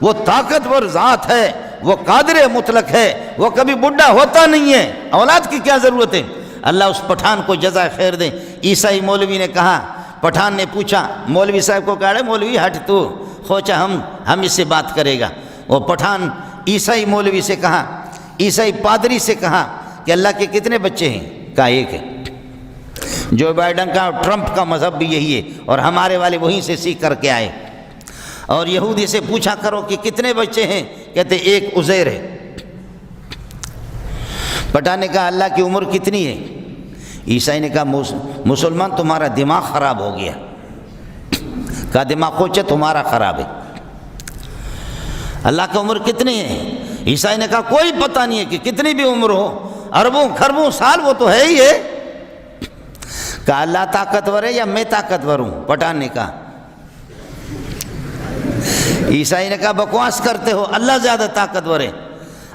وہ طاقتور ذات ہے، وہ قادر مطلق ہے، وہ کبھی بڈھا ہوتا نہیں ہے، اولاد کی کیا ضرورت ہے۔ اللہ اس پٹھان کو جزائے خیر دے۔ عیسائی مولوی نے کہا، پٹھان نے پوچھا مولوی صاحب کو، کہا مولوی ہٹ تو خوچا ہم اس سے بات کرے گا۔ وہ پٹھان عیسائی مولوی سے کہا، عیسائی پادری سے کہا کہ اللہ کے کتنے بچے ہیں؟ کہا ایک ہے۔ جو بائیڈن کا اور ٹرمپ کا مذہب بھی یہی ہے، اور ہمارے والے وہیں سے سیکھ کر کے آئے۔ اور یہودی سے پوچھا کرو کہ کتنے بچے ہیں؟ کہتے ایک عزیر ہے۔ پٹھان نے کہا اللہ کی عمر کتنی ہے؟ عیسائی نے کہا مسلمان تمہارا دماغ خراب ہو گیا۔ کہا دماغ کوچے تمہارا خراب ہے، اللہ کی عمر کتنی ہے؟ عیسائی نے کہا کوئی پتہ نہیں ہے کہ کتنی بھی عمر ہو، اربوں خربوں سال وہ تو ہے ہی ہے۔ کہا اللہ طاقتور ہے یا میں طاقتور ہوں؟ پٹھان نے کہا۔ عیسائی نے کہا بکواس کرتے ہو، اللہ زیادہ طاقتور ہے،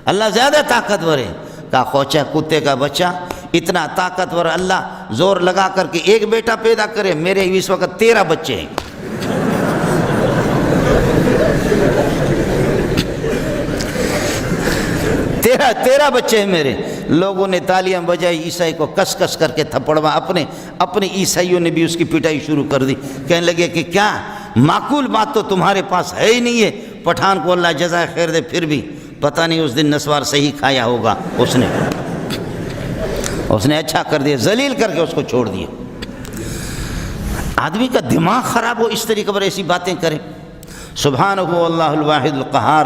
اللہ زیادہ طاقتور ہے۔ کہا خوچہ کتے کا بچہ، اتنا طاقتور اللہ زور لگا کر کے ایک بیٹا پیدا کرے، میرے اس وقت 13 بچے ہیں۔ تیرہ بچے ہیں میرے۔ لوگوں نے تالیاں بجائی، عیسائی کو کس کس کر کے تھپڑوا، اپنے عیسائیوں نے بھی اس کی پٹائی شروع کر دی۔ کہنے لگے کہ کیا معقول بات تو تمہارے پاس ہے ہی نہیں ہے۔ پٹھان کو اللہ جزائے خیر دے، پھر بھی پتہ نہیں اس دن نسوار صحیح کھایا ہوگا اس نے اچھا کر دیا، ذلیل کر کے اس کو چھوڑ دیا۔ آدمی کا دماغ خراب ہو اس طریقے پر ایسی باتیں کرے۔ سبحانہ اللہ الواحد القہار۔